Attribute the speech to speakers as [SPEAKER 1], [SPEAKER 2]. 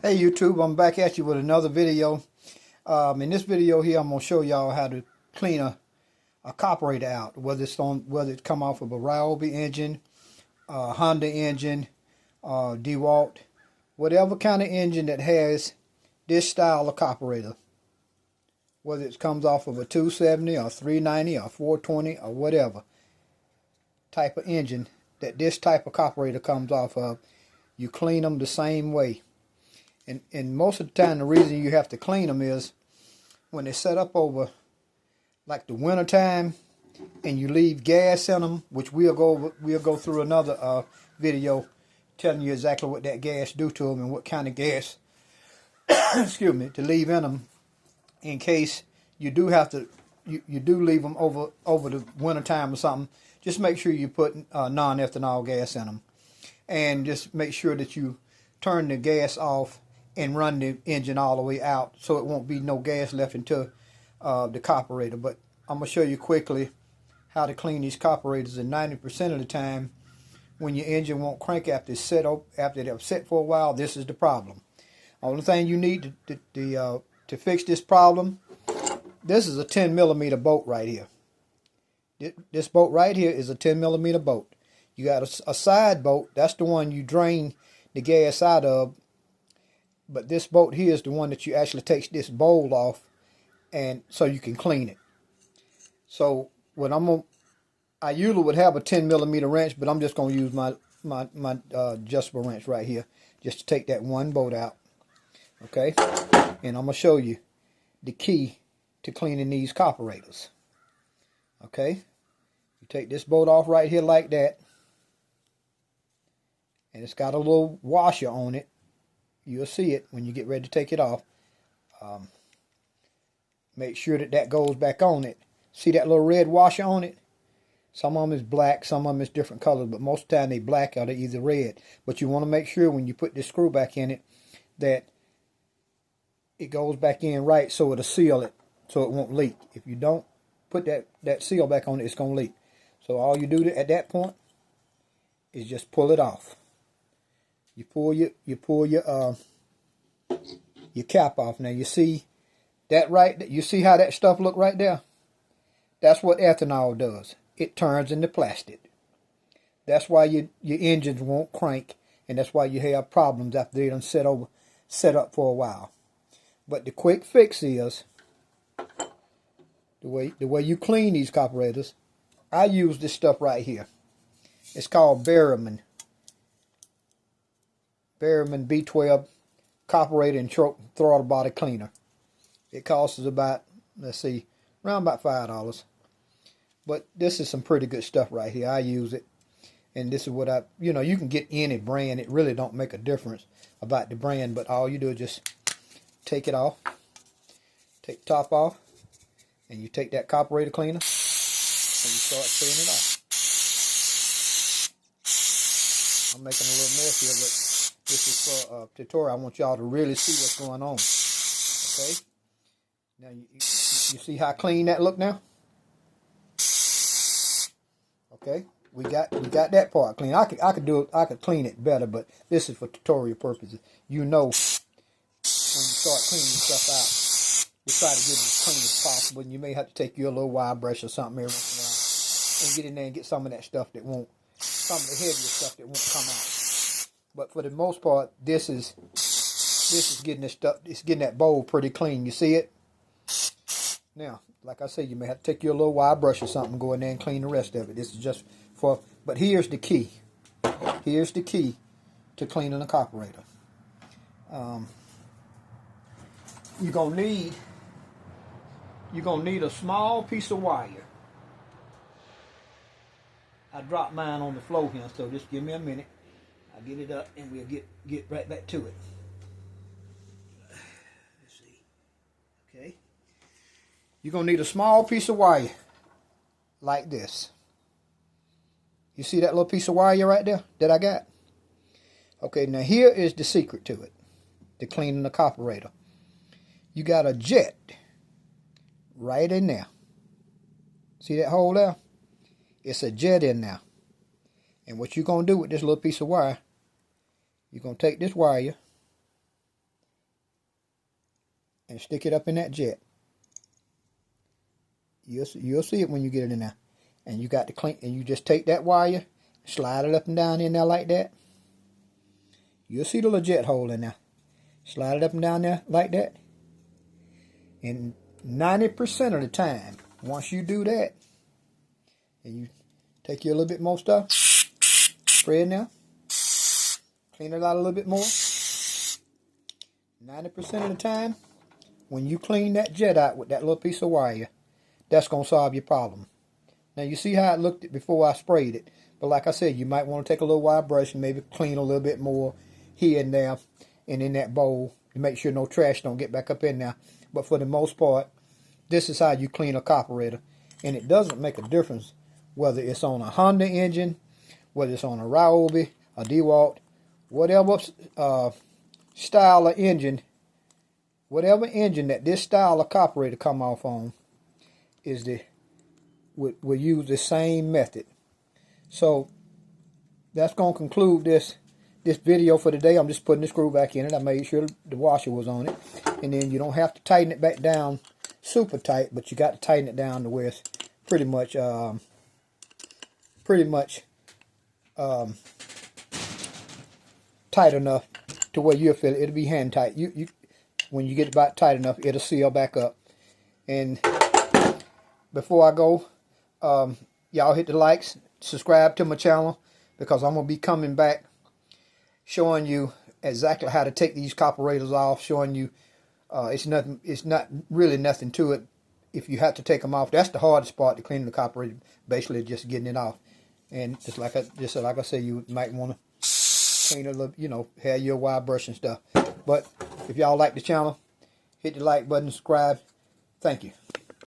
[SPEAKER 1] Hey YouTube, I'm back at you with another video. In this video here, I'm gonna show y'all how to clean a carburetor out, whether it's come off of a Ryobi engine, Honda engine, DeWalt, whatever kind of engine that has this style of carburetor, whether it comes off of a 270 or 390 or 420 or whatever type of engine that this type of carburetor comes off of, you clean them the same way. And most of the time, the reason you have to clean them is when they set up over like the winter time and you leave gas in them, which we'll go through another video telling you exactly what that gas do to them and what kind of gas excuse me, to leave in them in case you do have to you do leave them over the winter time or something. Just make sure you put non-ethanol gas in them, and just make sure that you turn the gas off and run the engine all the way out so it won't be no gas left into the carburetor. But I'm going to show you quickly how to clean these carburetors, and 90% of the time when your engine won't crank after it's set for a while, this is the problem. Only thing you need to fix this problem, this is a 10mm bolt right here. This bolt right here is a 10mm bolt. You got a side bolt, that's the one you drain the gas out of. But this bolt here is the one that you actually takes this bowl off, and so you can clean it. So what I usually would have a 10mm wrench, but I'm just gonna use my adjustable wrench right here just to take that one bolt out. Okay, and I'm gonna show you the key to cleaning these carburetors. Okay, you take this bolt off right here like that, and it's got a little washer on it. You'll see it when you get ready to take it off. Make sure that goes back on it. See that little red washer on it? Some of them is black, some of them is different colors, but most of the time they black or they either red. But you want to make sure when you put this screw back in it that it goes back in right so it'll seal it so it won't leak. If you don't put that seal back on it, it's going to leak. So all you do at that point is just pull it off. You pull your cap off. Now you see that right? You see how that stuff look right there? That's what ethanol does. It turns into plastic. That's why your engines won't crank, and that's why you have problems after they done set up for a while. But the quick fix is the way you clean these carburetors. I use this stuff right here. It's called Berryman B12 carburetor and throttle body cleaner. It costs us about, let's see, around about $5. But this is some pretty good stuff right here. I use it, and this is what you can get any brand. It really don't make a difference about the brand, but all you do is just take it off, take the top off, and you take that carburetor cleaner and you start cleaning it off. I'm making a little mess here, but this is for a tutorial. I want y'all to really see what's going on. Okay. Now you see how clean that look now. Okay. We got that part clean. I could clean it better, but this is for tutorial purposes. You know, when you start cleaning stuff out, you try to get it as clean as possible. And you may have to take your little wire brush or something every once in a while and get in there and get some of that stuff some of the heavier stuff that won't come out. But for the most part, this is getting this stuff. It's getting that bowl pretty clean. You see it? Now, like I said, you may have to take your little wire brush or something, go in there and clean the rest of it. This is just for. But here's the key. Here's the key to cleaning a carburetor. You're gonna need a small piece of wire. I dropped mine on the floor here, so just give me a minute. I'll get it up and we'll get right back to it. Let's see. Okay. You're going to need a small piece of wire like this. You see that little piece of wire right there that I got? Okay, now here is the secret to it, to cleaning the carburetor. You got a jet right in there. See that hole there? It's a jet in there. And what you're going to do with this little piece of wire, you're going to take this wire and stick it up in that jet. You'll see it when you get it in there. And you got to clean, and you just take that wire, slide it up and down in there like that. You'll see the little jet hole in there. Slide it up and down there like that. And 90% of the time, once you do that, and you take your little bit more stuff, spray it now, clean it out a little bit more. 90% of the time, when you clean that jet out with that little piece of wire, that's going to solve your problem. Now, you see how it looked before I sprayed it. But like I said, you might want to take a little wire brush and maybe clean a little bit more here and there and in that bowl to make sure no trash don't get back up in there. But for the most part, this is how you clean a carburetor. And it doesn't make a difference whether it's on a Honda engine, whether it's on a Ryobi, a DeWalt, whatever style of engine, whatever engine that this style of carburetor come off on, is will use the same method. So that's going to conclude this video for today. I'm just putting the screw back in it. I made sure the washer was on it. And then you don't have to tighten it back down super tight, but you got to tighten it down to where it's pretty much tight enough to where you'll feel it. It'll be hand tight. When you get it about tight enough, it'll seal back up. And before I go, y'all hit the likes, subscribe to my channel, because I'm going to be coming back showing you exactly how to take these carburetors off, showing you it's not really nothing to it if you have to take them off. That's the hardest part to clean the carburetor, basically just getting it off. And just like I said, you might want to clean it a little, you know, have your wire brush and stuff. But if y'all like the channel, hit the like button, subscribe. Thank you.